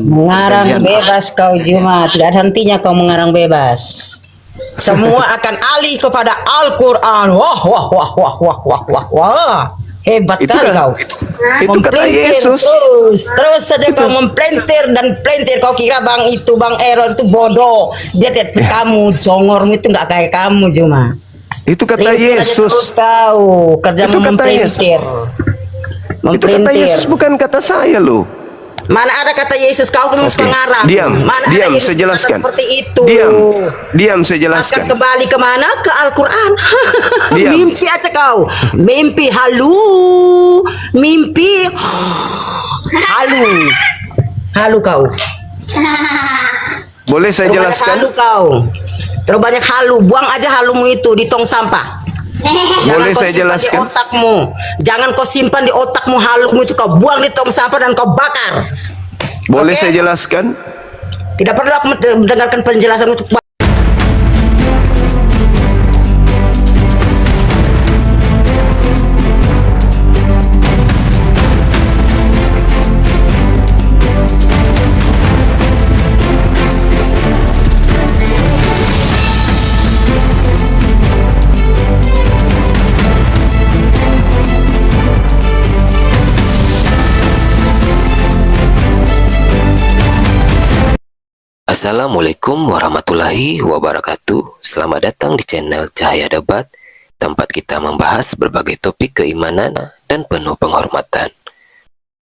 Mengarang kajian. bebas kau Juma, tidak ada hentinya kau mengarang bebas. Semua akan alih kepada Al-Quran. Wah, wah, wah, wah, wah, wah, wah, wah. Hebat Itu kali kau. itu kata Yesus. Terus saja kau memplentir dan plentir. Kau kira bang itu, bang Aaron itu bodoh. Dia tidak seperti kamu, jongormu itu nggak kayak kamu Juma. Itu kata Pelintir aja terus Yesus. kau, kerjamu Itu kata memplentir. Itu kata Yesus, bukan kata saya loh. Mana ada kata Yesus, kau terus Oke. pengarang. Diam, Mana diam, ada Yesus saya jelaskan. seperti itu. Diam, saya Akan jelaskan. kembali kemana? Ke Al-Quran. Diam. Mimpi aja kau. Mimpi halu. Mimpi halu. Halu kau. Boleh saya Terlalu banyak jelaskan? halu kau. Terlalu banyak halu. Buang aja halumu itu di tong sampah. Boleh kau saya simpan jelaskan? di otakmu. Jangan kau simpan di otakmu halumu itu, kau buang di tong sampah dan kau bakar. Boleh Oke? saya jelaskan? Tidak perlu aku mendengarkan penjelasan untuk Assalamualaikum warahmatullahi wabarakatuh. Selamat datang di channel Cahaya Debat, tempat kita membahas berbagai topik keimanan dan penuh penghormatan.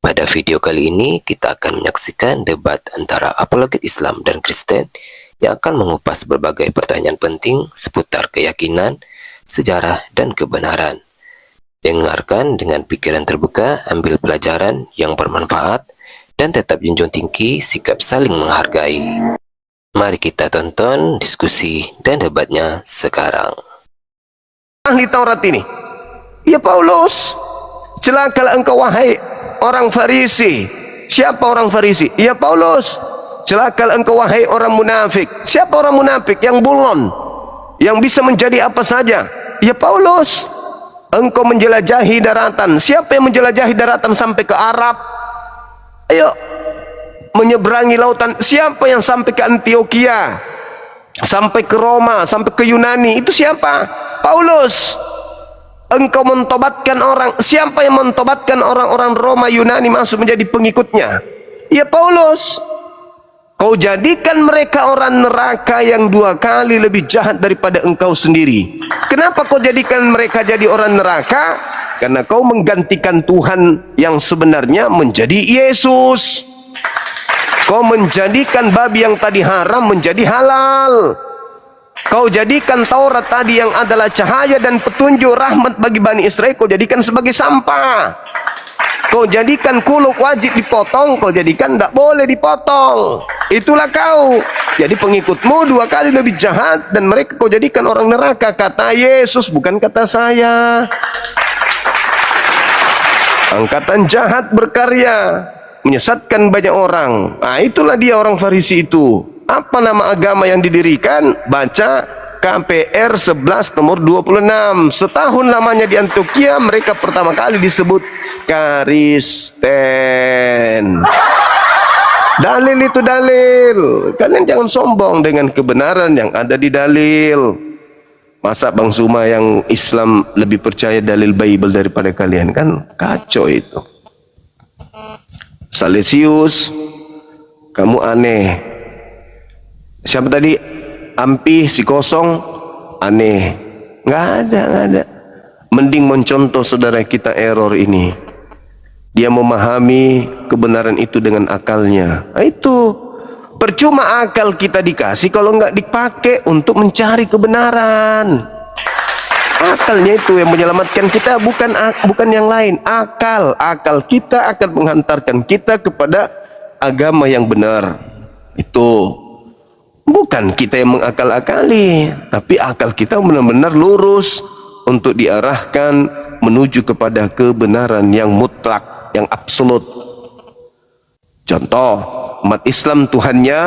Pada video kali ini kita akan menyaksikan debat antara apologet Islam dan Kristen yang akan mengupas berbagai pertanyaan penting seputar keyakinan, sejarah, dan kebenaran. Dengarkan dengan pikiran terbuka, ambil pelajaran yang bermanfaat, dan tetap junjung tinggi sikap saling menghargai. Mari kita tonton diskusi dan debatnya sekarang. Ahli Taurat ini. Ya Paulus, celakalah engkau wahai orang Farisi. Siapa orang Farisi? Ya Paulus, celakalah engkau wahai orang munafik. Siapa orang munafik? Yang bullon, yang bisa menjadi apa saja. Ya Paulus, engkau menjelajahi daratan. Siapa yang menjelajahi daratan sampai ke Arab? Ayo, menyeberangi lautan. Siapa yang sampai ke Antioquia, sampai ke Roma, sampai ke Yunani? Itu siapa? Paulus. Engkau mentobatkan orang. Siapa yang mentobatkan orang-orang Roma, Yunani masuk menjadi pengikutnya? Ya Paulus. Kau jadikan mereka orang neraka yang 2 kali lebih jahat daripada engkau sendiri. Kenapa kau jadikan mereka jadi orang neraka? Karena kau menggantikan Tuhan yang sebenarnya menjadi Yesus. Kau menjadikan babi yang tadi haram menjadi halal. Kau jadikan Taurat tadi yang adalah cahaya dan petunjuk rahmat bagi Bani Israel, kau jadikan sebagai sampah. Kau jadikan kuluk wajib dipotong, kau jadikan tidak boleh dipotong. Itulah kau. Jadi pengikutmu 2 kali lebih jahat dan mereka kau jadikan orang neraka. Kata Yesus, bukan kata saya. Angkatan jahat berkarya menyesatkan banyak orang. Nah, itulah dia orang Farisi itu. Apa nama agama yang didirikan? Baca KPR 11 nomor 26. Setahun lamanya di Antioquia, mereka pertama kali disebut Kristen. Dalil itu dalil. Kalian jangan sombong dengan kebenaran yang ada di dalil. Masa Bang Suma yang Islam lebih percaya dalil Bible daripada kalian? Kan kacau itu. Salesius, kamu aneh. Siapa tadi? Ampi si kosong, aneh. Nggak ada, nggak ada. Mending mencontoh saudara kita error ini. Dia memahami kebenaran itu dengan akalnya. Nah, itu. Percuma akal kita dikasih kalau nggak dipakai untuk mencari kebenaran. Akalnya itu yang menyelamatkan kita, bukan yang lain. Akal kita akan menghantarkan kita kepada agama yang benar. Itu bukan kita yang mengakal-akali, tapi akal kita benar-benar lurus untuk diarahkan menuju kepada kebenaran yang mutlak, yang absolut. Contoh, umat Islam Tuhannya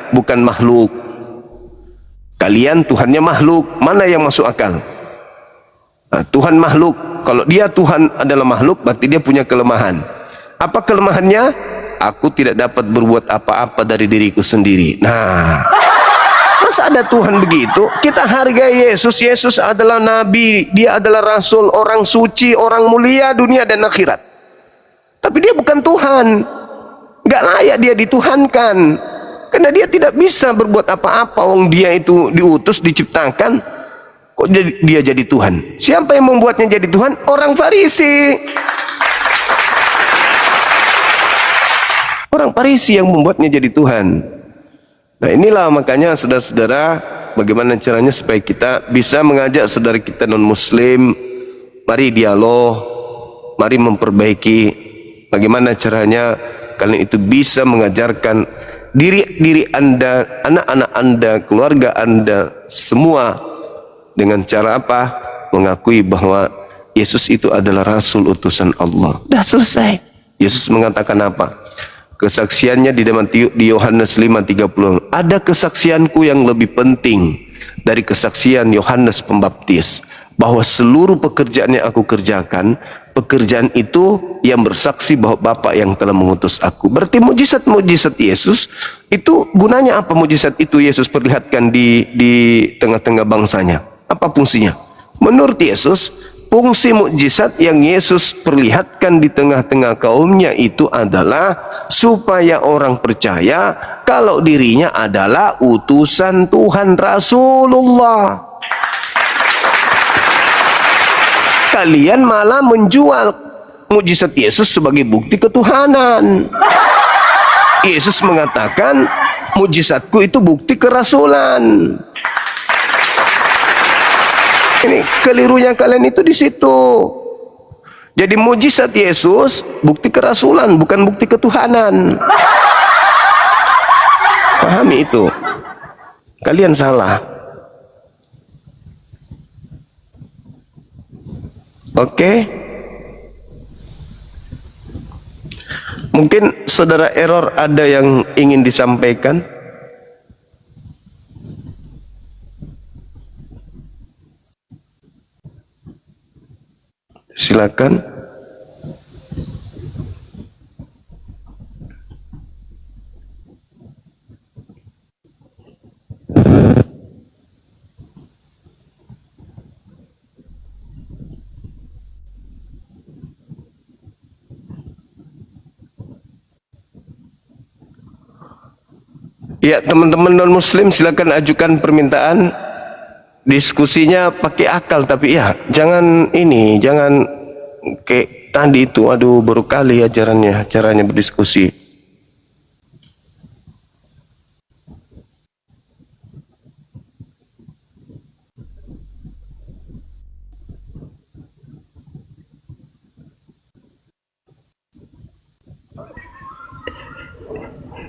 bukan makhluk. Kalian Tuhannya makhluk. Mana yang masuk akal? Nah, Tuhan makhluk. Kalau dia Tuhan adalah makhluk, berarti dia punya kelemahan. Apa kelemahannya? aku tidak dapat berbuat apa-apa dari diriku sendiri. Nah, masa ada Tuhan begitu? Kita hargai Yesus. Yesus adalah nabi, dia adalah rasul, orang suci, orang mulia dunia dan akhirat. Tapi dia bukan Tuhan. Gak layak dia dituhankan. Karena dia tidak bisa berbuat apa-apa. Wong dia itu diutus, diciptakan. Kok dia jadi Tuhan? Siapa yang membuatnya jadi Tuhan? Orang Farisi. Orang Farisi yang membuatnya jadi Tuhan. Nah inilah makanya saudara-saudara, bagaimana caranya supaya kita bisa mengajak saudara kita non-muslim, mari dialog, mari memperbaiki. Bagaimana caranya kalian itu bisa mengajarkan diri Anda, anak-anak Anda, keluarga Anda, semua dengan cara apa? Mengakui bahwa Yesus itu adalah Rasul utusan Allah. Dah selesai. Yesus mengatakan apa? Kesaksiannya di Yohanes 5:30. Ada kesaksianku yang lebih penting dari kesaksian Yohanes Pembaptis, bahwa seluruh pekerjaan yang aku kerjakan, pekerjaan itu yang bersaksi bahwa Bapa yang telah mengutus aku. Berarti mujizat-mujizat Yesus itu gunanya apa? Mujizat itu Yesus perlihatkan di tengah-tengah bangsanya. Apa fungsinya? Menurut Yesus, fungsi mukjizat yang Yesus perlihatkan di tengah-tengah kaumnya itu adalah supaya orang percaya kalau dirinya adalah utusan Tuhan, Rasulullah. Kalian malah menjual mukjizat Yesus sebagai bukti ketuhanan. Yesus mengatakan mukjizatku itu bukti kerasulan. Ini kelirunya kalian itu di situ. Jadi mujizat Yesus bukti kerasulan, bukan bukti ketuhanan. Pahami itu. Kalian salah. Oke? Mungkin saudara error ada yang ingin disampaikan? Silakan. Ya, teman-teman non-muslim silakan ajukan permintaan. Diskusinya pakai akal, tapi ya jangan kayak tadi itu. Aduh, baru kali ajarannya, caranya berdiskusi.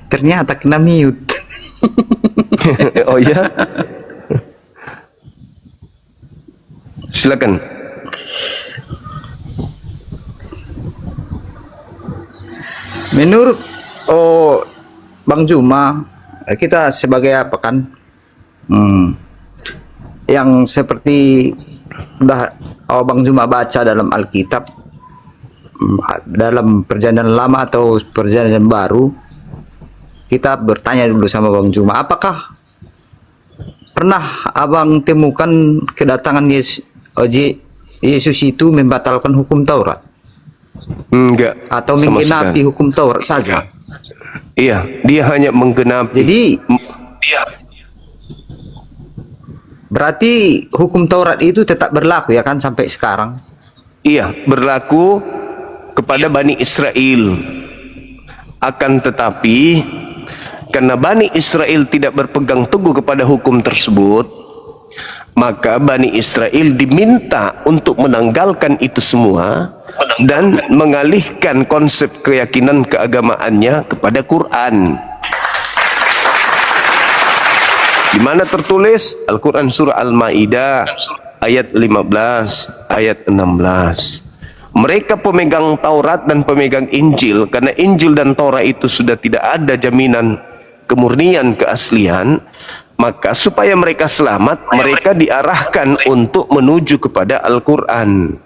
Ternyata kena mute. Oh ya? Silakan. Menurut Bang Juma, kita sebagai apa kan? Yang seperti udah Bang Juma baca dalam Alkitab, dalam perjanjian lama atau perjanjian baru, kita bertanya dulu sama Bang Juma, apakah pernah abang temukan kedatangan Yesus itu membatalkan hukum Taurat? Enggak. Atau menggenapi hukum Taurat saja? Iya, dia hanya menggenapi. Jadi berarti hukum Taurat itu tetap berlaku ya kan sampai sekarang? Iya, berlaku kepada Bani Israel. Akan tetapi karena Bani Israel tidak berpegang teguh kepada hukum tersebut, maka Bani Israel diminta untuk menanggalkan itu semua dan mengalihkan konsep keyakinan keagamaannya kepada Quran. Di mana tertulis Al-Quran surah Al-Maidah ayat 15, ayat 16. Mereka pemegang Taurat dan pemegang Injil, karena Injil dan Taurat itu sudah tidak ada jaminan kemurnian keaslian, maka supaya mereka selamat, mereka diarahkan untuk menuju kepada Al-Quran.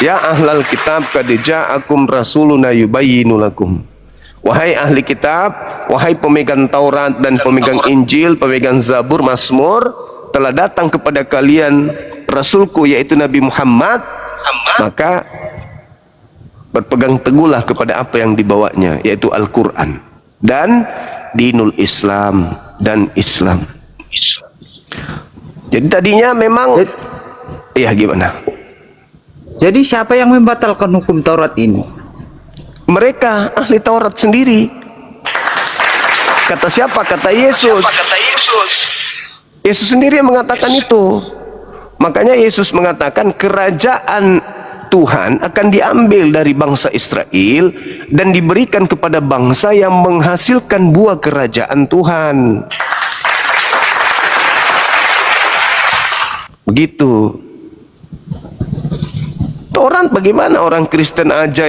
Ya ahlal kitab qad ja'akum rasuluna yubayyinu lakum. Wahai ahli kitab, wahai pemegang Taurat dan pemegang Injil, pemegang Zabur, Mazmur, telah datang kepada kalian Rasulku yaitu Nabi Muhammad, maka berpegang teguhlah kepada apa yang dibawanya, yaitu Al-Quran dan dinul Islam dan Islam. Jadi tadinya memang, iya gimana? Jadi siapa yang membatalkan hukum Taurat ini? Mereka ahli Taurat sendiri. Kata siapa? Kata Yesus. Yesus sendiri yang mengatakan itu. Makanya Yesus mengatakan kerajaan Tuhan akan diambil dari bangsa Israel dan diberikan kepada bangsa yang menghasilkan buah kerajaan Tuhan. Begitu. Taurat bagaimana orang Kristen aja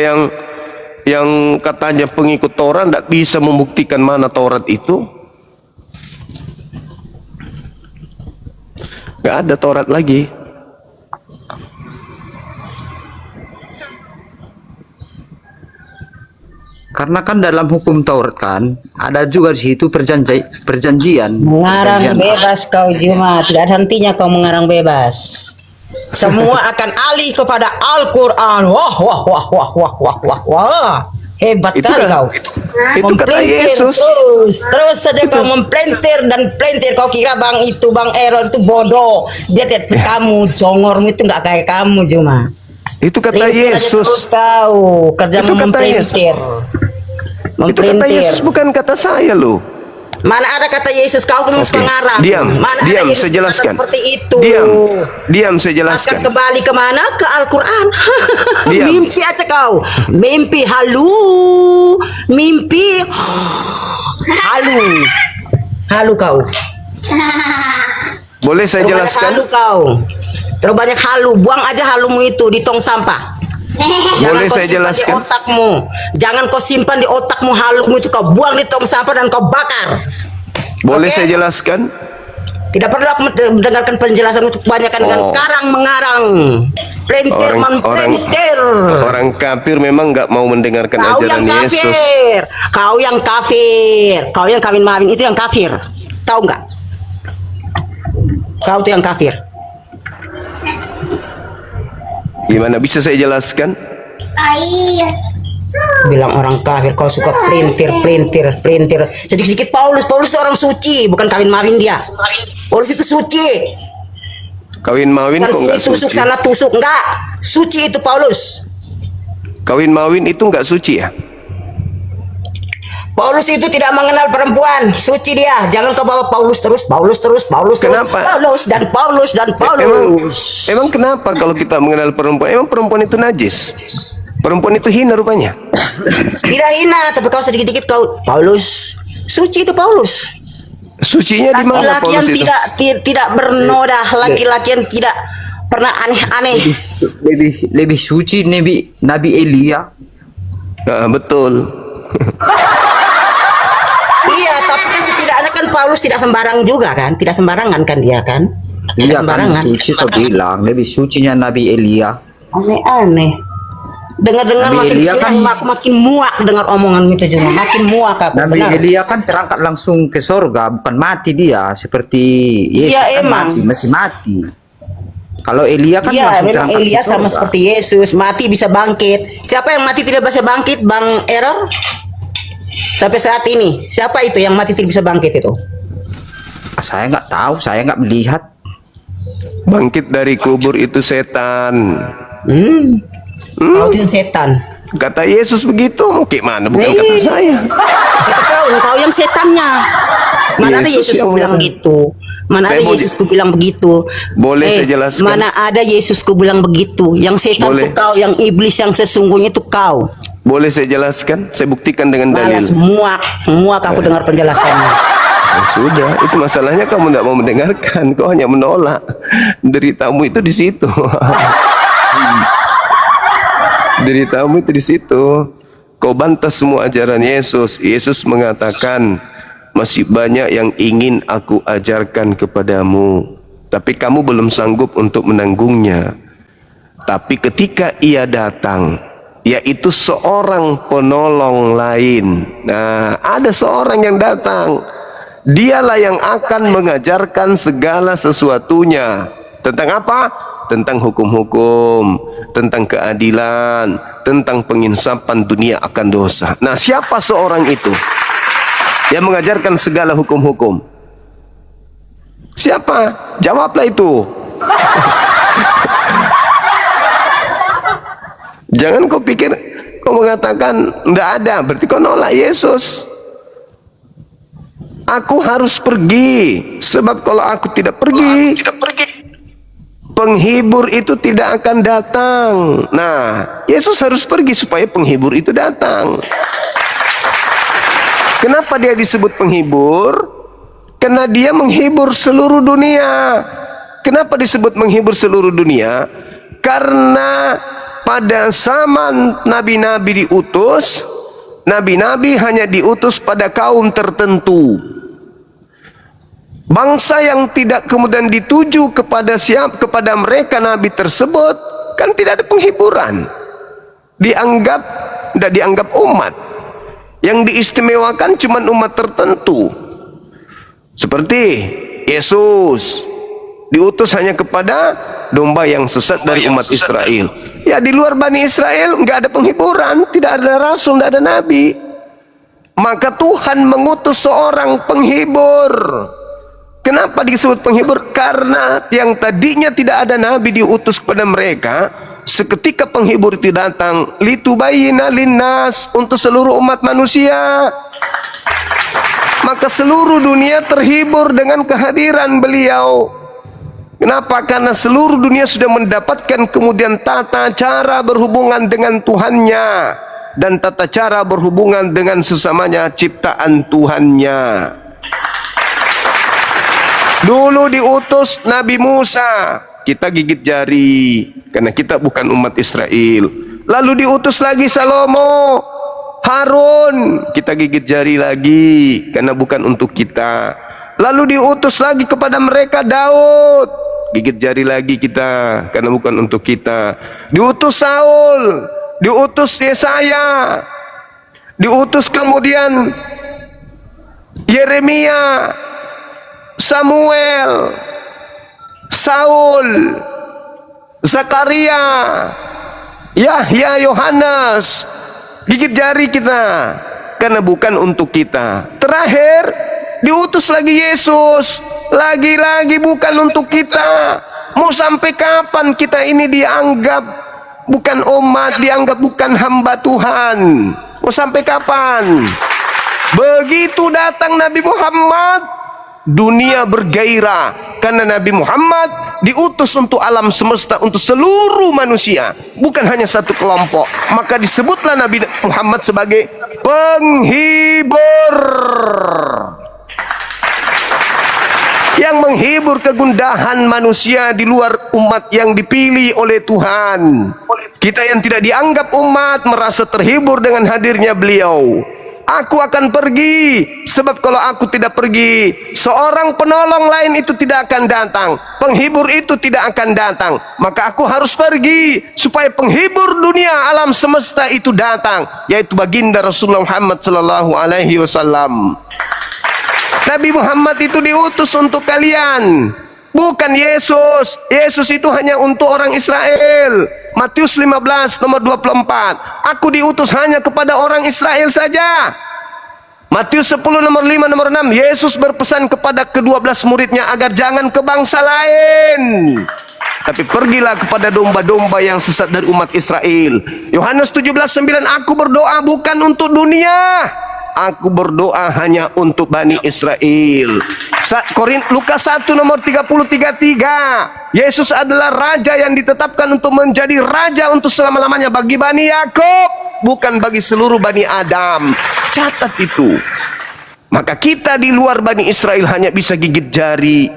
yang katanya pengikut Taurat tidak bisa membuktikan mana Taurat itu? Gak ada Taurat lagi. Karena kan dalam hukum Taurat kan ada juga di situ perjanjian. Mengarang Perjanjian. bebas kau Juma, tidak ada hentinya kau mengarang bebas. Semua akan alih kepada Al-Quran. Wah, wah, wah, wah, wah, wah, wah, wah. Hebat Itu kali kan- kau. itu kata Memplintir Yesus. Terus saja kau memplintir dan pelintir. Kau kira bang Error itu bodoh. Dia tidak seperti kamu. Congormu itu nggak kayak kamu Juma. Itu kata Pelintir aja Yesus. terus kau. Kerjamu Itu kata memplintir. Itu kata Yesus, bukan kata saya loh. Mana ada kata Yesus, kau terus Oke. pengarang. Diam, Mana diam, ada Yesus saya jelaskan. seperti itu. Diam, saya Akan jelaskan. kembali kemana? Ke Al-Quran. Diam. Mimpi aja kau. Mimpi halu. Mimpi halu. Halu kau. Boleh saya Terlalu banyak jelaskan? halu kau. Terlalu banyak halu. Buang aja halumu itu di tong sampah. Boleh kau saya simpan jelaskan? Di otakmu. Jangan kau simpan di otakmu halumu itu, kau buang di tong sampah dan kau bakar. Boleh Oke? saya jelaskan? Tidak perlu aku mendengarkan penjelasan untuk kebanyakan dengan Oh. karang mengarang. Pelintir mempelintir. Orang kafir memang nggak mau mendengarkan Kau yang ajaran Yesus. kafir. Kau yang kafir. Kau yang kawin mawin itu yang kafir. Tahu nggak? Kau tuh yang kafir. Gimana bisa saya jelaskan? Bilang orang kafir, kau suka pelintir. Sedikit-sedikit Paulus itu orang suci, bukan kawin mawin dia. Paulus itu suci. Kawin mawin Dari kok sini nggak tusuk, suci? sana tusuk, enggak. Suci itu Paulus. Kawin mawin itu nggak suci ya? Paulus itu tidak mengenal perempuan, suci dia. Jangan kau bawa Paulus terus. Kenapa? Paulus dan Paulus. Emang kenapa kalau kita mengenal perempuan? Emang perempuan itu najis? Perempuan itu hina rupanya. Tidak hina, tapi kau sedikit-sedikit kau Paulus. Suci itu Paulus. Sucinya di mana Laki-laki yang Paulus itu? tidak bernoda, laki-laki yang tidak pernah aneh-aneh. Lebih suci Nabi Elia. Nah, betul. Iya, tapi kan setidaknya kan Paulus tidak sembarang juga kan, tidak sembarangan kan dia kan. Tidak Iya kan sembarangan. suci kau bilang. Lebih sucinya Nabi Elia. Aneh-aneh. Dengar-dengar Nabi makin Elia siang, kan- aku makin muak dengar omongan itu juga. Makin muak aku. Nabi Benar. Elia kan terangkat langsung ke sorga, bukan mati dia seperti Yesus Iya, kan emang. masih mati. Kalau Elia kan Iya, langsung memang terangkat ke Elia sama sorga. seperti Yesus, mati bisa bangkit. Siapa yang mati tidak bisa bangkit, Bang Error? Sampai saat ini, siapa itu yang mati tidak bisa bangkit itu? Saya nggak tahu, saya nggak melihat. Bangkit dari kubur itu setan. Kau itu yang setan. Kata Yesus begitu, gimana? Bukan Nih. kata saya. Kau yang setannya. Mana ada Yesus Yesus yang ku bilang mengatakan. gitu? Mana Saya ada mau Yesus ku bilang begitu? Boleh saya jelaskan? Mana ada Yesus ku bilang begitu? Yang setan Boleh. itu kau, yang iblis yang sesungguhnya itu kau. Boleh saya jelaskan? Saya buktikan dengan Malas, dalil. muak aku dengar penjelasannya. Ya sudah, itu masalahnya kamu tidak mau mendengarkan, kau hanya menolak. Deritamu itu di situ. Deritamu itu di situ. Kau bantah semua ajaran Yesus. Yesus mengatakan, masih banyak yang ingin aku ajarkan kepadamu, tapi kamu belum sanggup untuk menanggungnya. Tapi ketika ia datang, yaitu seorang penolong lain. Nah, ada seorang yang datang. Dialah yang akan mengajarkan segala sesuatunya. Tentang apa? Tentang hukum-hukum, tentang keadilan, tentang penginsapan dunia akan dosa. Nah, siapa seorang itu yang mengajarkan segala hukum-hukum? Siapa? Jawablah itu. Jangan kau pikir, kau mengatakan tidak ada, berarti kau nolak Yesus. Aku harus pergi, sebab kalau aku tidak pergi, penghibur itu tidak akan datang. Nah, Yesus harus pergi supaya penghibur itu datang. Kenapa dia disebut penghibur? Karena dia menghibur seluruh dunia. Kenapa disebut menghibur seluruh dunia? Karena pada zaman nabi-nabi diutus, nabi-nabi hanya diutus pada kaum tertentu. Bangsa yang tidak kemudian dituju kepada kepada mereka nabi tersebut, kan tidak ada penghiburan. Tidak dianggap umat. Yang diistimewakan cuma umat tertentu. Seperti Yesus diutus hanya kepada domba yang sesat dari umat Israel. Ya, di luar Bani Israel nggak ada penghiburan, tidak ada rasul, tidak ada nabi. Maka Tuhan mengutus seorang penghibur. Kenapa disebut penghibur? Karena yang tadinya tidak ada nabi diutus kepada mereka, seketika penghibur itu datang, litubayyina linnas, untuk seluruh umat manusia. Maka seluruh dunia terhibur dengan kehadiran beliau. Kenapa? Karena seluruh dunia sudah mendapatkan kemudian tata cara berhubungan dengan Tuhannya dan tata cara berhubungan dengan sesamanya ciptaan Tuhannya. Dulu diutus Nabi Musa, kita gigit jari karena kita bukan umat Israel. Lalu diutus lagi Salomo, Harun, kita gigit jari lagi karena bukan untuk kita. Lalu diutus lagi kepada mereka Daud, gigit jari lagi kita karena bukan untuk kita. Diutus Saul, diutus Yesaya, diutus kemudian Yeremia, Samuel, Saul, Zakaria, Yahya, Yohanes. Gigit jari kita karena bukan untuk kita. Terakhir diutus lagi Yesus, lagi-lagi bukan untuk kita. Mau sampai kapan kita ini dianggap bukan umat, dianggap bukan hamba Tuhan? Mau sampai kapan? Begitu datang Nabi Muhammad, dunia bergairah karena Nabi Muhammad diutus untuk alam semesta, untuk seluruh manusia, bukan hanya satu kelompok. Maka disebutlah Nabi Muhammad sebagai penghibur, yang menghibur kegundahan manusia di luar umat yang dipilih oleh Tuhan. Kita yang tidak dianggap umat merasa terhibur dengan hadirnya beliau. Aku akan pergi, sebab kalau aku tidak pergi, seorang penolong lain itu tidak akan datang, penghibur itu tidak akan datang. Maka aku harus pergi supaya penghibur dunia alam semesta itu datang, yaitu baginda Rasulullah Muhammad sallallahu alaihi wasallam. Nabi Muhammad itu diutus untuk kalian, bukan Yesus. Yesus itu hanya untuk orang Israel. Matius 15 nomor 24. Aku diutus hanya kepada orang Israel saja. Matius 10 nomor 5 nomor 6. Yesus berpesan kepada ke-12 muridnya agar jangan ke bangsa lain, tapi pergilah kepada domba-domba yang sesat dari umat Israel. Yohanes 17:9. Aku berdoa bukan untuk dunia, aku berdoa hanya untuk Bani Israel. Lukas 1 nomor 30:33. Yesus adalah raja yang ditetapkan untuk menjadi raja untuk selama-lamanya bagi Bani Yakub, bukan bagi seluruh Bani Adam. Catat itu. Maka kita di luar Bani Israel hanya bisa gigit jari.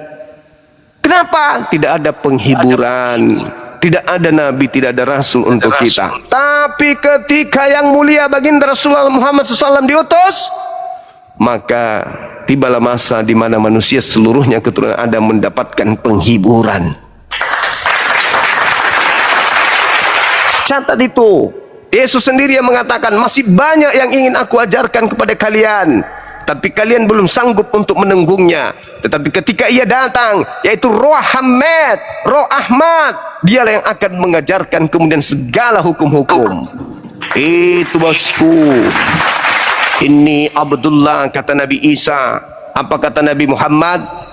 Kenapa? Tidak ada penghiburan, tidak ada nabi, tidak ada rasul untuk kita. Tapi ketika yang mulia baginda Rasulullah Muhammad SAW diutus, maka tibalah masa di mana manusia seluruhnya keturunan Adam mendapatkan penghiburan. Catat itu. Yesus sendiri yang mengatakan, masih banyak yang ingin aku ajarkan kepada kalian, tapi kalian belum sanggup untuk menenggungnya. Tetapi ketika ia datang, yaitu Roh Ahmad, Roh Ahmad, dialah yang akan mengajarkan kemudian segala hukum-hukum. Itu bosku. Ini Abdullah, kata Nabi Isa. Apa kata Nabi Muhammad?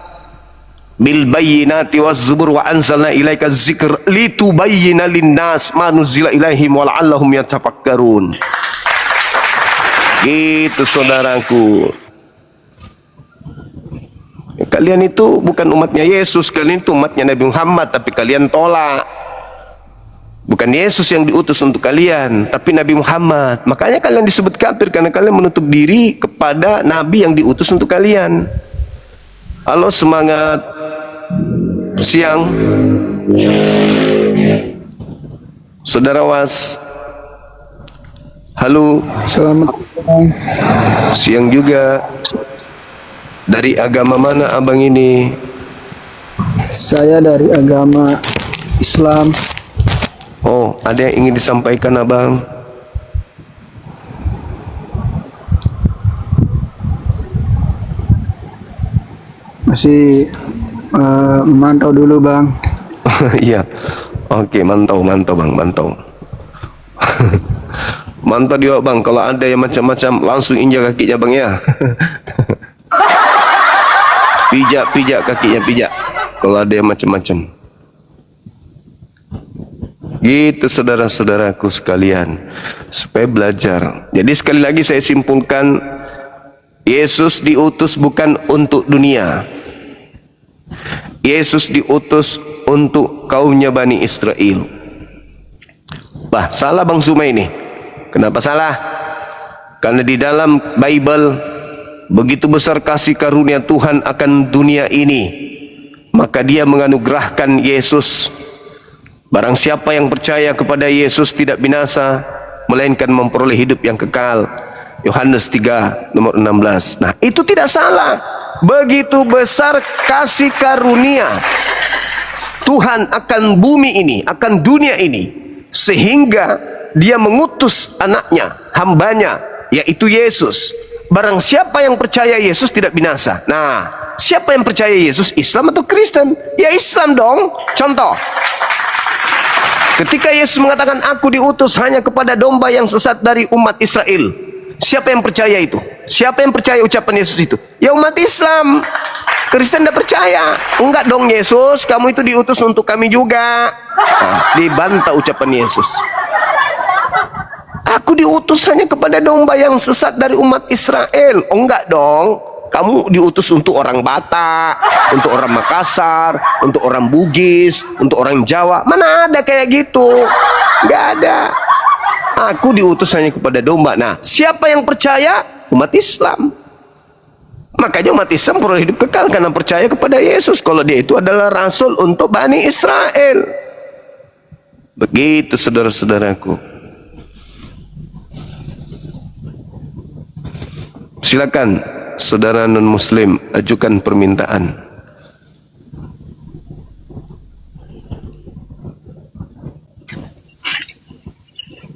Bil bayyinati waz zubur wa anzalna ilaika dzikr litubayyana linnas ma nuzila ilaihim wa la'allahum yatafakkarun. Gitu saudaraku. Kalian itu bukan umatnya Yesus, kalian itu umatnya Nabi Muhammad, tapi kalian tolak. Bukan Yesus yang diutus untuk kalian, tapi Nabi Muhammad. Makanya kalian disebut kafir karena kalian menutup diri kepada Nabi yang diutus untuk kalian. Halo, semangat siang Saudara Was. Halo, Selamat siang juga. Dari agama mana abang ini? saya dari agama Islam. Oh, ada yang ingin disampaikan abang? Masih memantau dulu bang. Iya. Oke, mantau bang, mantau. Mantau dia bang. Kalau ada yang macam-macam langsung injak kakinya bang ya. Pijak kakinya, pijak. Kalau ada yang macam-macam. Gitu saudara-saudaraku sekalian, supaya belajar. Jadi sekali lagi saya simpulkan, Yesus diutus bukan untuk dunia. Yesus diutus untuk kaumnya Bani Israel. Bah, salah Bang Zuma ini. Kenapa salah? Karena di dalam Bible begitu besar kasih karunia Tuhan akan dunia ini, maka dia menganugerahkan Yesus. Barang siapa yang percaya kepada Yesus tidak binasa, melainkan memperoleh hidup yang kekal. Yohanes 3 nomor 16. Nah, itu tidak salah. Begitu besar kasih karunia Tuhan akan bumi ini, akan dunia ini, sehingga dia mengutus anaknya, hambanya, yaitu Yesus. Barang siapa yang percaya Yesus tidak binasa. Nah, siapa yang percaya Yesus, Islam atau Kristen? Ya Islam dong. Contoh, ketika Yesus mengatakan, aku diutus hanya kepada domba yang sesat dari umat Israel. Siapa yang percaya itu? Siapa yang percaya ucapan Yesus itu? Ya umat Islam. Kristen tidak percaya. Enggak dong Yesus, kamu itu diutus untuk kami juga. Nah, dibantah ucapan Yesus. Aku diutus hanya kepada domba yang sesat dari umat Israel. Oh enggak dong. Kamu diutus untuk orang Batak, untuk orang Makassar, untuk orang Bugis, untuk orang Jawa. Mana ada kayak gitu? Enggak ada. Aku diutus hanya kepada domba. Nah, siapa yang percaya? Umat Islam. Makanya umat Islam perlu hidup kekal karena percaya kepada Yesus. Kalau dia itu adalah rasul untuk Bani Israel. Begitu saudara-saudaraku. Silakan saudara non-muslim ajukan permintaan.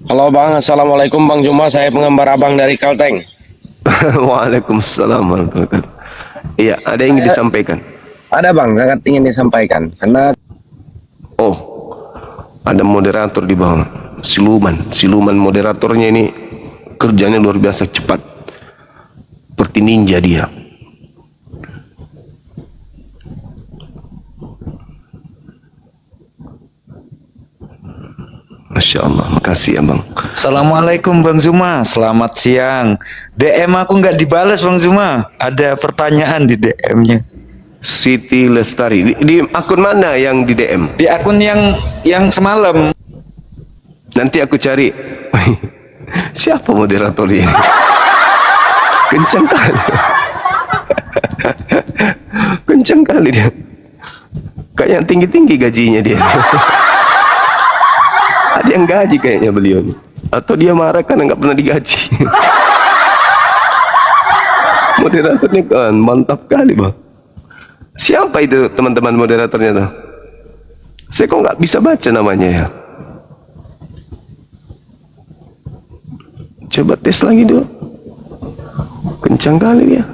Halo Bang, Assalamualaikum Bang Juma, saya penggemar Abang dari Kalteng. Waalaikumsalam warahmatullahi wabarakatuh. Iya, ada yang ingin disampaikan? Ada Bang, sangat ingin disampaikan. Karena Oh, ada moderator di bawah. Siluman moderatornya ini kerjanya luar biasa cepat. Seperti ninja dia. Masya Allah, makasih ya Bang. Assalamualaikum Bang Zuma, selamat siang. DM aku nggak dibalas Bang Zuma, ada pertanyaan di DM-nya. Siti Lestari, di akun mana yang di DM? Di akun yang semalam. Nanti aku cari. Siapa moderator ini? Kencang kali. Kencang kali dia. Kayak yang tinggi-tinggi gajinya dia. Ada yang gaji kayaknya beliau nih. Atau dia marah karena nggak pernah digaji. Moderatornya kan mantap kali Bang. Siapa itu teman-teman moderatornya tuh? Saya kok nggak bisa baca namanya ya. Coba tes lagi dulu. Kencang kali dia.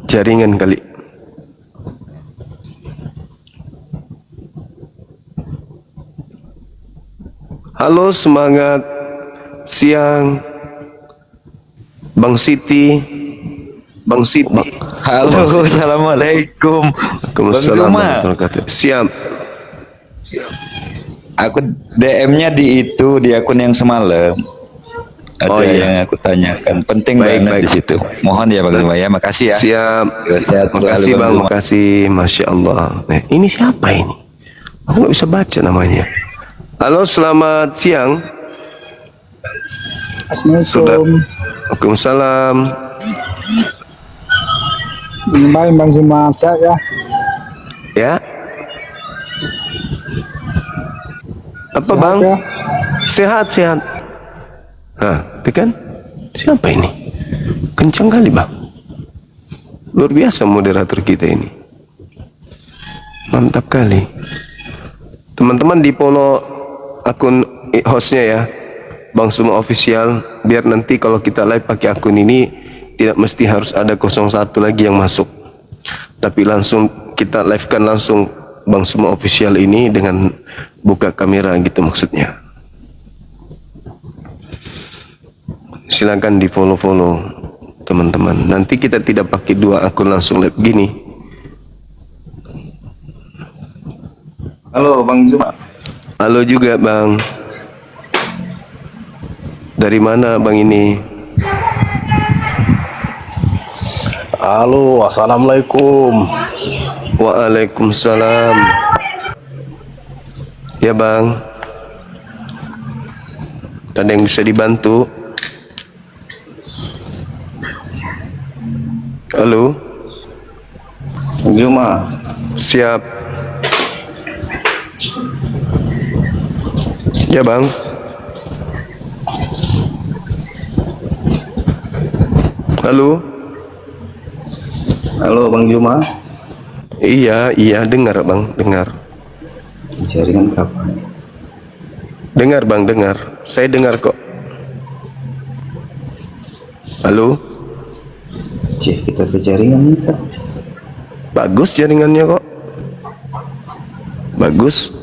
Jaringan kali. Halo, semangat siang Bang Siti. Bang Siti. Halo, assalamualaikum. Bang Waalaikumsalam Zuma. warahmatullahi wabarakatuh. Siap. Aku DM-nya di itu di akun yang semalam. Ada Oh, iya. yang aku tanyakan. Penting Baik, banget baik. di situ. Mohon ya Bang Zuma ya. Makasih ya. Siap. Ya, sehat selalu, Makasih Bang Bang, Zuma. makasih. Masya Allah. Ini siapa ini? Aku nggak bisa baca namanya. Halo, selamat siang. Assalamualaikum. Waalaikumsalam. Gimana Bang Zuma, sehat ya? Ya. Apa Sehat Bang? ya? Sehat, sehat. Nah, itu kan? Siapa ini? Kencang kali Bang. Luar biasa moderator kita ini. Mantap kali. Teman-teman di follow akun hostnya ya, Bang Zuma Official, biar nanti kalau kita live pakai akun ini tidak mesti harus ada 01 lagi yang masuk, tapi langsung kita live kan langsung Bang Zuma Official ini dengan buka kamera gitu maksudnya. Silakan di follow teman-teman. Nanti kita tidak pakai dua akun langsung live gini. Halo Bang Zuma. Halo juga Bang. Dari mana Bang ini? Halo, assalamualaikum. Waalaikumsalam. Ya Bang. Ada yang bisa dibantu? Halo. Bang Zuma. Siap. Ya Bang. Halo. Halo Bang Zuma. Iya, dengar Bang, dengar. Jaringan kapan? Dengar Bang, dengar. Saya dengar kok. Halo. Cih, kita ke jaringan kan? Bagus jaringannya kok. Bagus.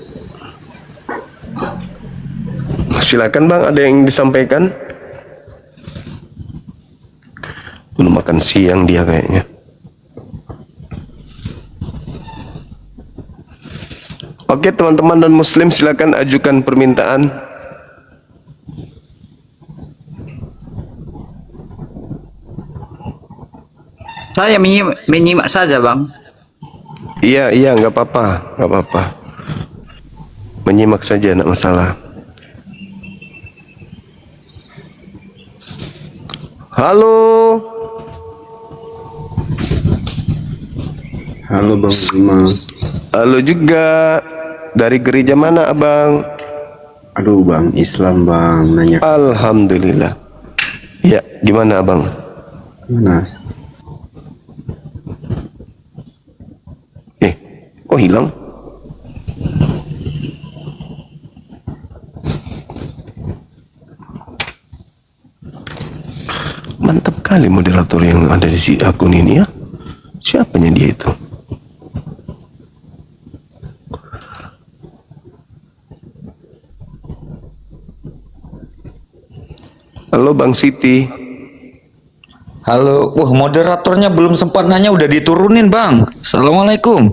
Silakan Bang, ada yang disampaikan? Belum makan siang dia kayaknya. Oke teman-teman dan muslim, silakan ajukan permintaan. Saya menyimak saja Bang. Iya, nggak apa-apa, nggak apa-apa. Menyimak saja, nggak masalah. Halo. Halo Bang Zuma. Halo juga. Dari gereja mana Abang? Aduh Bang, Islam Bang, nanya Alhamdulillah. Ya, gimana Abang? mana? Kok hilang? Mantap kali moderator yang ada di si akun ini ya. Siapanya dia itu? Halo Bang Siti. Halo, wah moderatornya belum sempat nanya udah diturunin Bang. Assalamualaikum.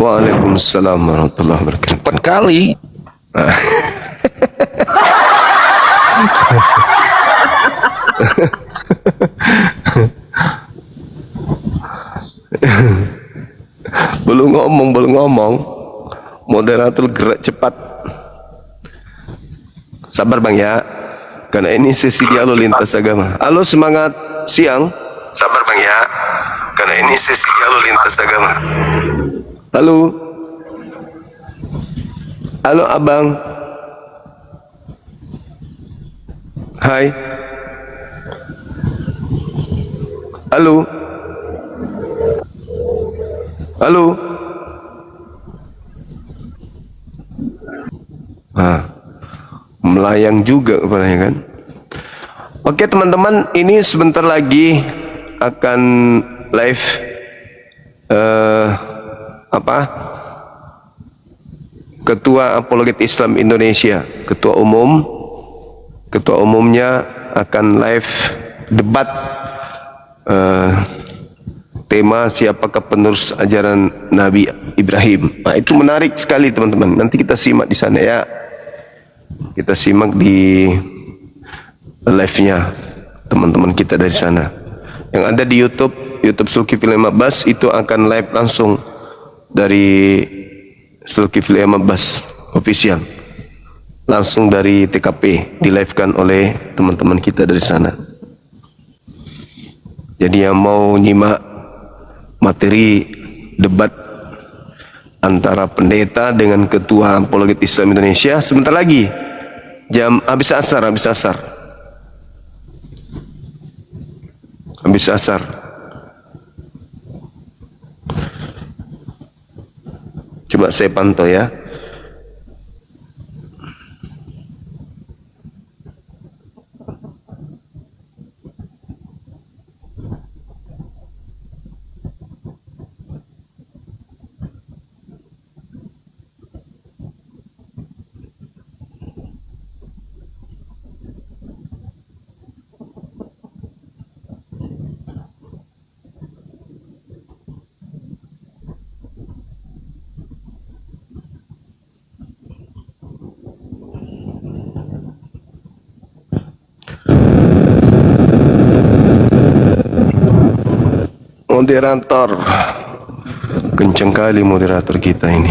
Waalaikumsalam warahmatullahi wabarakatuh. Cepat kali. belum ngomong. Moderator gerak cepat. Sabar Bang ya. Karena ini sesi dialog lintas agama. Halo, semangat siang. Sabar Bang ya. Karena ini sesi dialog lintas agama. Halo. Halo abang. Hai. Halo. Halo. Melayang juga kepalanya kan. Oke teman-teman, ini sebentar lagi akan live Ketua Apologet Islam Indonesia, ketua umumnya akan live debat tema siapakah penerus ajaran Nabi Ibrahim. Nah, itu menarik sekali teman-teman. Nanti kita simak di sana ya. Kita simak di live-nya teman-teman kita dari sana. Yang ada di YouTube Zulkifli Abbas itu akan live langsung dari Zulkifli Abbas official. Langsung dari TKP di-live-kan oleh teman-teman kita dari sana. Jadi yang mau nyimak materi debat antara pendeta dengan ketua Apologet Islam Indonesia sebentar lagi jam habis asar. Coba saya pantau ya. Moderator, kencang kali moderator kita ini.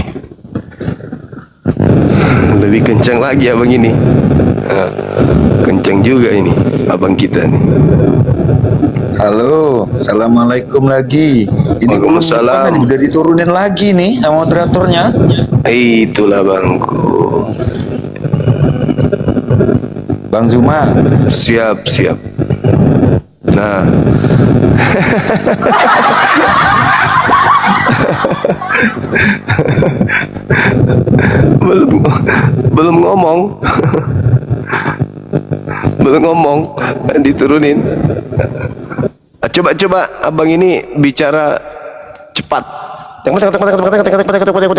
Lebih kencang lagi abang ini. Kencang juga ini abang kita nih. Halo, assalamualaikum lagi. Ini Waalaikumsalam. udah diturunin lagi nih sama moderatornya. Itulah bangku. Bang Zuma. Siap. Nah. belum ngomong diturunin. Coba abang ini bicara cepat.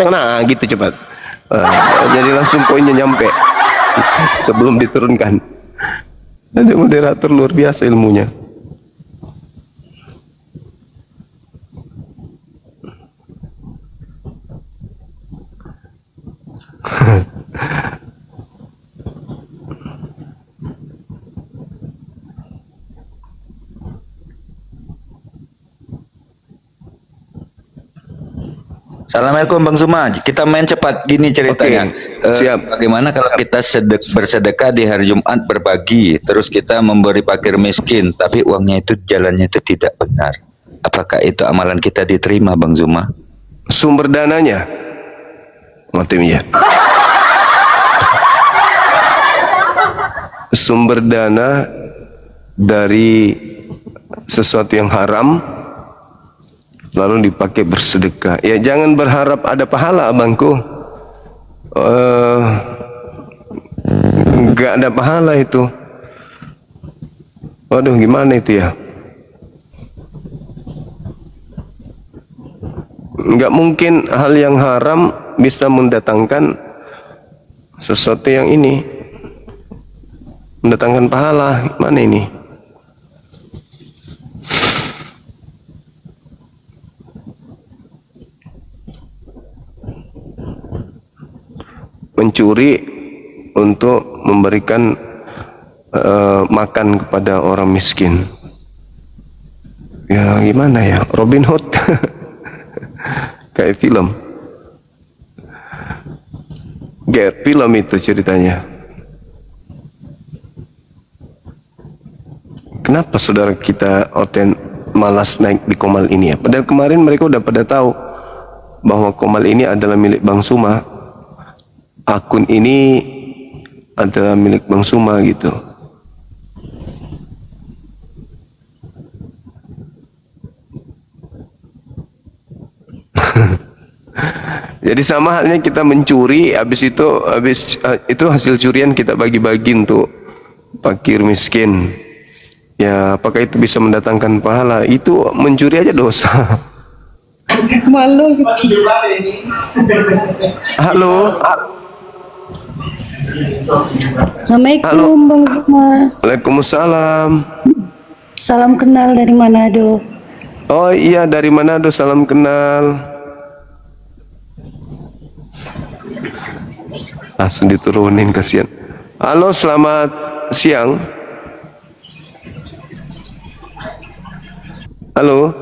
Nah gitu cepat. Jadi langsung poinnya nyampe sebelum diturunkan. Ada moderator luar biasa ilmunya. Assalamualaikum Bang Zuma. Kita main cepat gini ceritanya. Oke, siap. Bagaimana kalau kita bersedekah di hari Jumat berbagi, terus kita memberi fakir miskin, tapi uangnya itu jalannya itu tidak benar. Apakah itu amalan kita diterima Bang Zuma? Sumber dananya ya. Sumber dana dari sesuatu yang haram lalu dipakai bersedekah. Ya jangan berharap ada pahala abangku. Enggak ada pahala itu. Waduh gimana itu ya? Enggak mungkin hal yang haram bisa mendatangkan sesuatu yang ini, mendatangkan pahala. Mana ini? Mencuri untuk memberikan makan kepada orang miskin. Ya gimana ya? Robin Hood. Kayak film. Kayak film itu ceritanya. Kenapa saudara kita malas naik di Komal ini ya? Padahal kemarin mereka udah pada tahu bahwa Komal ini adalah milik Bang Suma. akun ini adalah milik Bang Suma gitu. Jadi sama halnya kita mencuri, habis itu hasil curian kita bagi-bagi untuk fakir miskin. Ya, apakah itu bisa mendatangkan pahala? Itu mencuri aja dosa. Malu. Halo. Assalamualaikum Bang Zuma. Waalaikumsalam. Salam kenal dari Manado. Oh iya, dari Manado, salam kenal. Langsung diturunin, kasihan. Halo, selamat siang. Halo.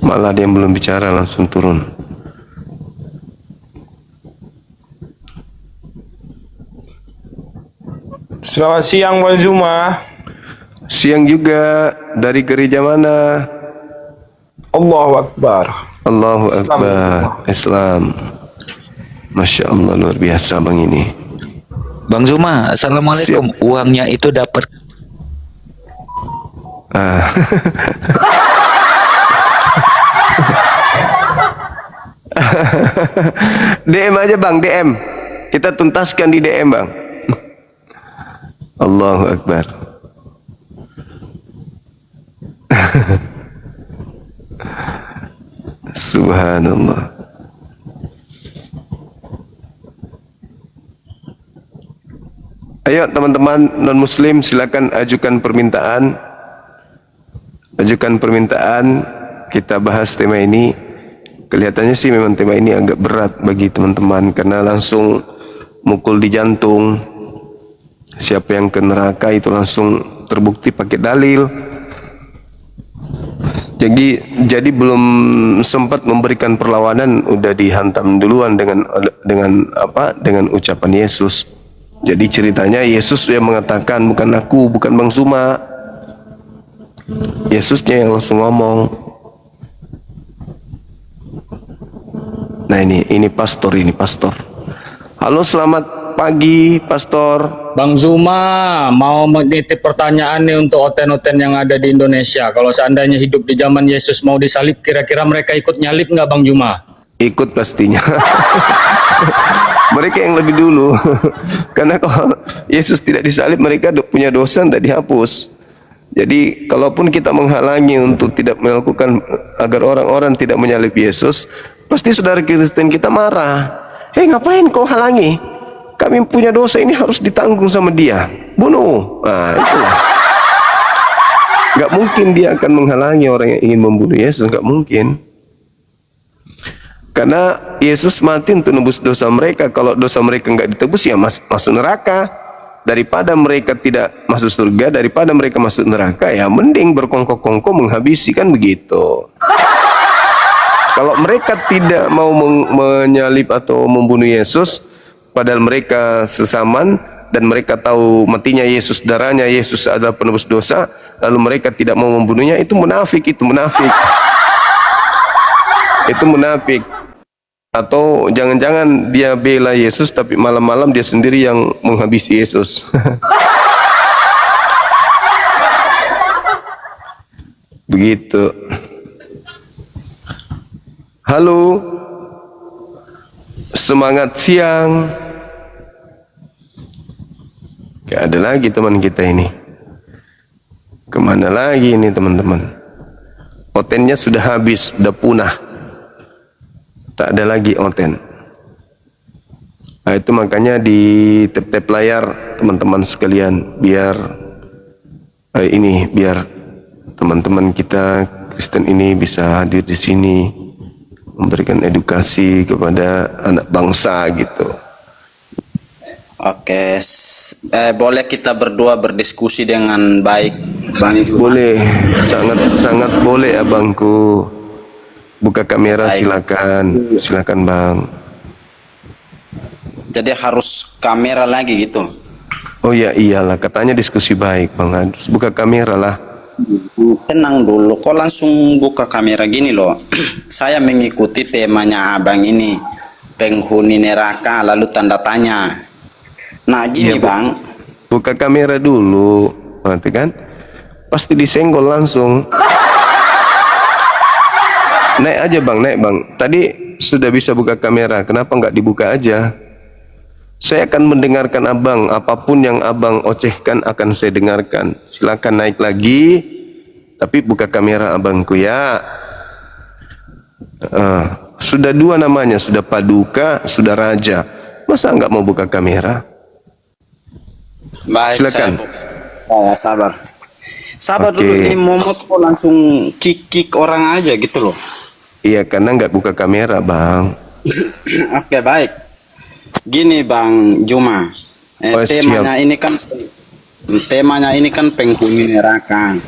Malah dia yang belum bicara langsung turun. Selamat siang Bang Zuma. Siang juga. Dari gereja mana? Allahu Akbar. Allahu Akbar. Islam. Masya Allah, luar biasa Bang ini. Bang Zuma, assalamualaikum. Uangnya itu dapat. Ah. DM aja Bang, DM. Kita tuntaskan di DM Bang. Allahu Akbar. Subhanallah. Ayo teman-teman non-muslim, silakan ajukan permintaan. Ajukan permintaan, kita bahas tema ini. Kelihatannya sih memang tema ini agak berat bagi teman-teman karena langsung mukul di jantung. Siapa yang ke neraka itu langsung terbukti pakai dalil. Jadi belum sempat memberikan perlawanan udah dihantam duluan dengan ucapan Yesus. Jadi ceritanya Yesus yang mengatakan, bukan aku, bukan Bang Zuma. Yesusnya yang langsung ngomong. Nah ini pastor. Halo, selamat pagi Pastor. Bang Zuma mau menitip pertanyaan nih untuk oten-oten yang ada di Indonesia. Kalau seandainya hidup di zaman Yesus mau disalib, kira-kira mereka ikut nyalip nggak Bang Zuma? Ikut pastinya. Mereka yang lebih dulu. Karena kalau Yesus tidak disalib, mereka punya dosa tidak dihapus. Jadi kalaupun kita menghalangi untuk tidak melakukan agar orang-orang tidak menyalib Yesus, pasti saudara Kristen kita marah. Hei, ngapain kau halangi? Kami punya dosa ini harus ditanggung sama dia. Bunuh. Nah, itulah. Gak mungkin dia akan menghalangi orang yang ingin membunuh Yesus. Gak mungkin. Karena Yesus mati untuk nebus dosa mereka. Kalau dosa mereka nggak ditebus, ya masuk neraka. Daripada mereka tidak masuk surga, daripada mereka masuk neraka, ya mending berkongkok-kongkok menghabisi, kan begitu. Kalau mereka tidak mau menyalib atau membunuh Yesus, padahal mereka sesaman dan mereka tahu matinya Yesus, darahnya Yesus adalah penebus dosa, lalu mereka tidak mau membunuhnya, itu munafik, itu munafik. Itu munafik. Atau jangan-jangan dia bela Yesus tapi malam-malam dia sendiri yang menghabisi Yesus. Begitu. Halo. Semangat siang. Gak ada lagi teman kita ini. Kemana lagi ini teman-teman? Otennya sudah habis, sudah punah. Tak ada lagi oten. Nah, itu makanya di tap-tap layar teman-teman sekalian, biar biar teman-teman kita Kristen ini bisa hadir di sini memberikan edukasi kepada anak bangsa gitu. Oke, boleh kita berdua berdiskusi dengan baik, Bang Zuma? Boleh, sangat boleh abangku. Buka kamera, silakan, silakan Bang. Jadi harus kamera lagi gitu? Oh ya iyalah, katanya diskusi baik Bang, harus buka kamera lah. Tenang dulu, kok langsung buka kamera gini loh. Saya mengikuti temanya abang ini. penghuni neraka lalu tanda tanya. Nah gini Iya, Bu. bang, Buka kamera dulu, nanti kan pasti disenggol langsung. Naik aja bang, naik bang. Tadi sudah bisa buka kamera, kenapa nggak dibuka aja? Saya akan mendengarkan abang, apapun yang abang ocehkan akan saya dengarkan. Silakan naik lagi, tapi buka kamera abangku ya. Sudah dua namanya, sudah Paduka, sudah Raja. Masa nggak mau buka kamera? baik Silakan. sabar. Sabar Oke. dulu, ini Momot kok langsung kick orang aja gitu loh. Iya, karena nggak buka kamera bang. Oke baik. Gini Bang Juma, Oh, temanya ini kan penghuni neraka.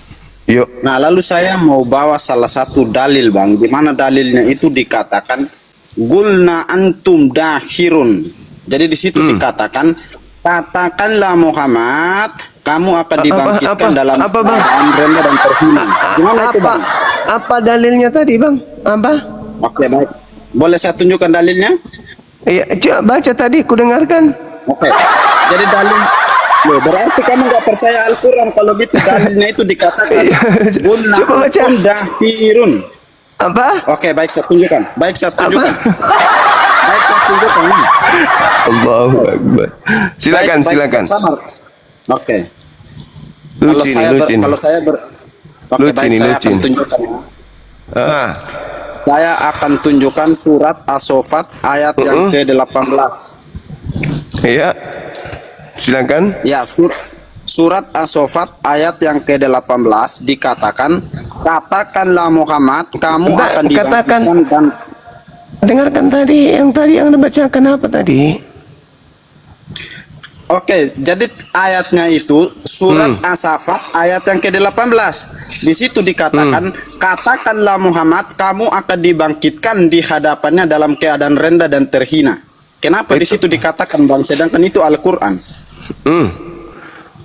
Yuk. Nah lalu saya mau bawa salah satu dalil bang, di mana dalilnya itu dikatakan gulna antum dahirun. Jadi di situ dikatakan katakanlah Muhammad, kamu akan dibangkitkan dalam keadaan rendah dan terhina. Gimana itu bang? Apa dalilnya tadi bang? Apa? Oke baik. Boleh saya tunjukkan dalilnya? Iya, coba baca tadi, ku dengarkan. Oke. Jadi dalil, loh, berarti kamu nggak percaya Al-Quran kalau gitu dalilnya itu dikatakan gulna Coba baca. antum dahirun. Apa? Oke, baik saya tunjukkan. Baik saya tunjukkan. Allahu Akbar. Silakan, Baik, silakan. sabar. Oke. Lucu ini, lucu ini. Kalau saya Oke, Lucu baik ini, saya lucu akan ini. tunjukkan. Saya akan tunjukkan surat As-Saffat ayat yang ke-18. Iya. Silakan. Ya, surat As-Saffat ayat yang ke-18 dikatakan, katakanlah Muhammad, kamu akan dibangkitkan dan Dengarkan tadi yang Anda bacakan apa tadi? Oke, jadi ayatnya itu surat As-Saffat ayat yang ke-18. Di situ dikatakan, katakanlah Muhammad, kamu akan dibangkitkan di hadapannya dalam keadaan rendah dan terhina. Kenapa di situ dikatakan bang? Sedangkan itu Al-Quran.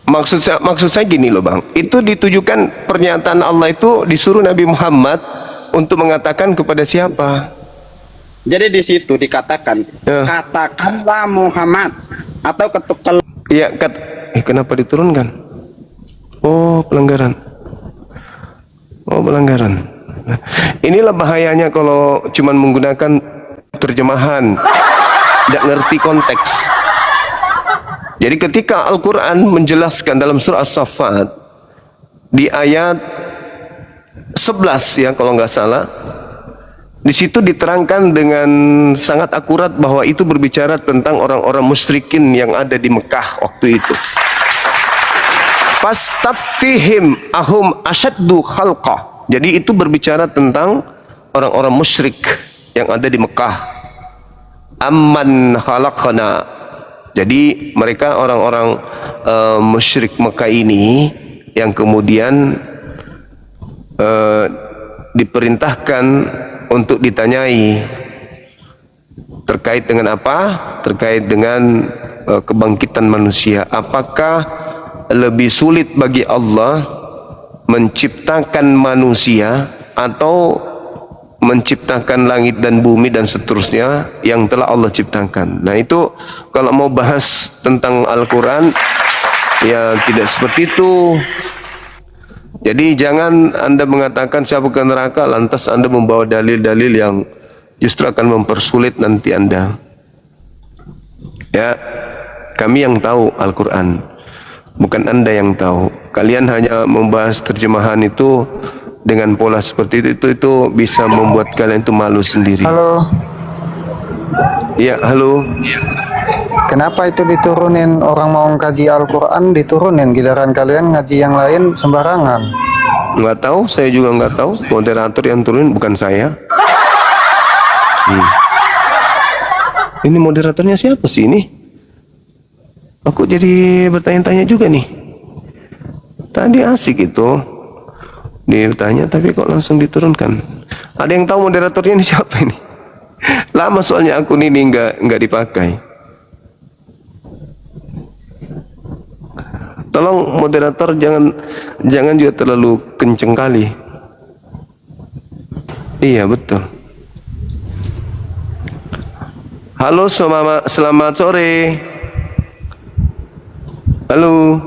Maksud saya gini loh bang. Itu ditujukan pernyataan Allah itu disuruh Nabi Muhammad untuk mengatakan kepada siapa? Jadi di situ dikatakan, katakanlah Muhammad atau ketukal. Iya, kenapa diturunkan? Oh, pelanggaran. Nah, inilah bahayanya kalau cuman menggunakan terjemahan, tidak ngerti konteks. Jadi ketika Al-Quran menjelaskan dalam surah As-Saffat di ayat 11 ya kalau nggak salah, di situ diterangkan dengan sangat akurat bahwa itu berbicara tentang orang-orang musyrikin yang ada di Mekah waktu itu. Fastaftihim ahum asyaddu khalqah. Jadi itu berbicara tentang orang-orang musyrik yang ada di Mekah. Amman khalaqna. Jadi mereka orang-orang musyrik Mekah ini yang kemudian diperintahkan untuk ditanyai terkait dengan apa? Terkait dengan kebangkitan manusia. Apakah lebih sulit bagi Allah menciptakan manusia atau menciptakan langit dan bumi dan seterusnya yang telah Allah ciptakan? Nah itu kalau mau bahas tentang Al-Quran ya tidak seperti itu. Jadi jangan Anda mengatakan siapa ke neraka lantas Anda membawa dalil-dalil yang justru akan mempersulit nanti Anda. Ya, kami yang tahu Al-Quran, bukan Anda yang tahu. Kalian hanya membahas terjemahan itu dengan pola seperti itu bisa membuat kalian itu malu sendiri. Halo. Ya, halo. Kenapa itu diturunin orang mau ngaji Al-Quran diturunin, giliran kalian ngaji yang lain sembarangan? Nggak tahu, saya juga nggak tahu. Moderator yang turunin bukan saya. Ini moderatornya siapa sih ini? Aku jadi bertanya-tanya juga nih. Tadi asik itu ditanya tapi kok langsung diturunkan. Ada yang tahu moderatornya ini siapa ini? Lama soalnya akun ini nggak dipakai. Tolong moderator jangan juga terlalu kenceng kali. Iya betul. Halo, selamat sore. Halo.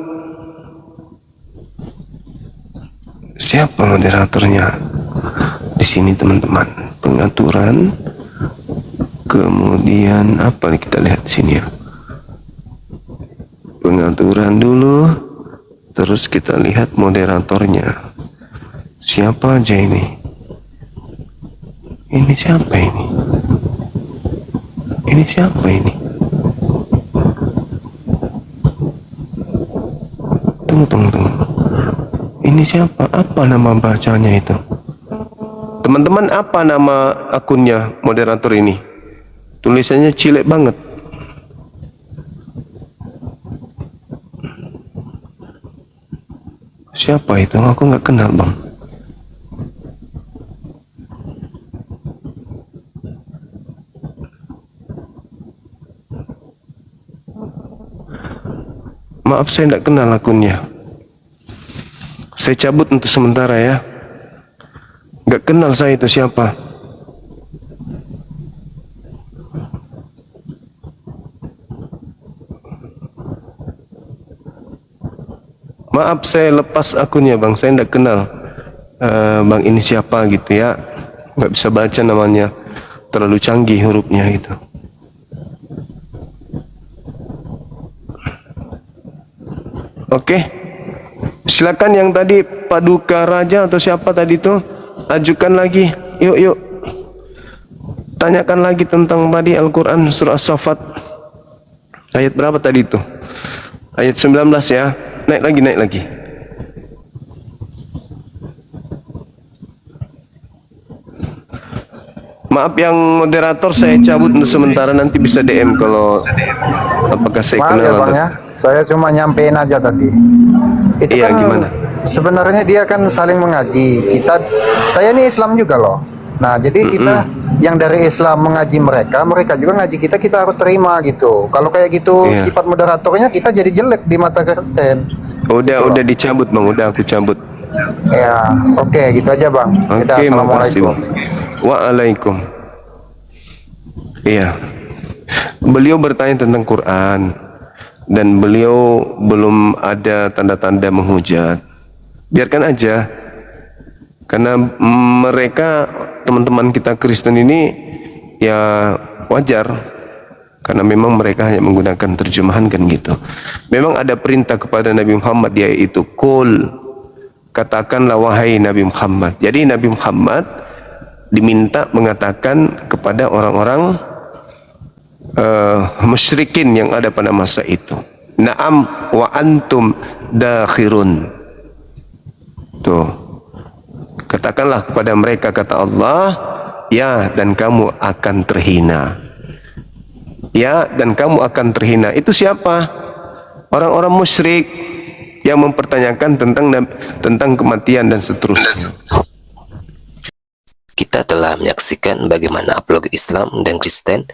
Siapa moderatornya? Di sini teman-teman, pengaturan. Kemudian apa nih, kita lihat di sini ya. Pengaturan dulu, terus kita lihat moderatornya. Siapa aja ini? Ini siapa ini? Ini siapa ini? Tunggu. Ini siapa? Apa nama bacanya itu? Teman-teman, apa nama akunnya moderator ini? Tulisannya cilik banget. Siapa itu? Aku nggak kenal, Bang. Maaf, saya tidak kenal akunnya. Saya cabut untuk sementara ya. Nggak kenal saya itu siapa. Maaf, saya lepas akunnya, Bang. Saya tidak kenal Bang ini siapa gitu ya. Nggak bisa baca namanya. Terlalu canggih hurufnya gitu. Oke, silakan yang tadi Paduka Raja atau siapa tadi itu, ajukan lagi. Yuk. Tanyakan lagi tentang tadi Al-Quran surah As-Saffat. Ayat berapa tadi itu? Ayat 19 ya. Naik lagi. Maaf yang moderator, saya cabut untuk sementara, nanti bisa DM kalau apakah saya Maaf kenal ya Bang atau... ya, saya cuma nyampein aja tadi. Itu Iya, kan gimana? sebenarnya dia kan saling mengaji. Saya ini Islam juga loh. Nah, jadi kita yang dari Islam mengaji mereka juga ngaji kita harus terima gitu. Kalau kayak gitu Iya. sifat moderatornya, kita jadi jelek di mata Kristen. Udah dicabut, Bang. Udah aku cabut. Ya, oke, gitu aja Bang. Udah, Oke, makasih, Assalamualaikum. Bang. Waalaikum. Iya. Beliau bertanya tentang Quran dan beliau belum ada tanda-tanda menghujat. Biarkan aja. Karena mereka, teman-teman kita Kristen ini ya wajar. Karena memang mereka hanya menggunakan terjemahan kan gitu. Memang ada perintah kepada Nabi Muhammad, yaitu Qul, katakanlah wahai Nabi Muhammad. Jadi Nabi Muhammad diminta mengatakan kepada orang-orang musyrikin yang ada pada masa itu, na'am wa antum dakhirun. Tuh, katakanlah kepada mereka, kata Allah, ya dan kamu akan terhina. Ya dan kamu akan terhina. Itu siapa? Orang-orang musyrik yang mempertanyakan tentang kematian dan seterusnya. Kita telah menyaksikan bagaimana apologet Islam dan Kristen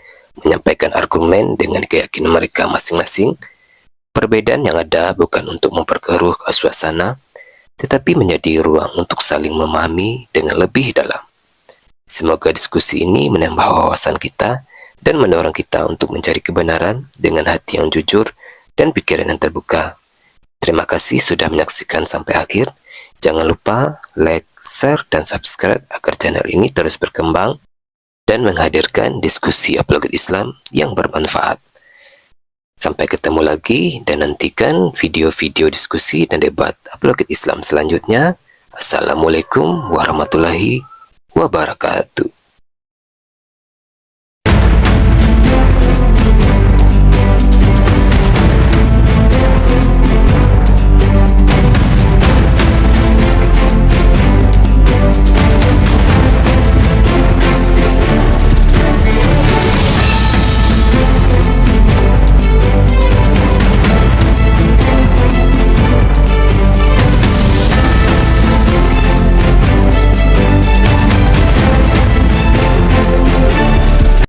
menyampaikan argumen dengan keyakinan mereka masing-masing. Perbedaan yang ada bukan untuk memperkeruh suasana, tetapi menjadi ruang untuk saling memahami dengan lebih dalam. Semoga diskusi ini menambah wawasan kita dan mendorong kita untuk mencari kebenaran dengan hati yang jujur dan pikiran yang terbuka. Terima kasih sudah menyaksikan sampai akhir. Jangan lupa like, share, dan subscribe agar channel ini terus berkembang dan menghadirkan diskusi apologet Islam yang bermanfaat. Sampai ketemu lagi dan nantikan video-video diskusi dan debat apologet Islam selanjutnya. Assalamualaikum warahmatullahi wabarakatuh.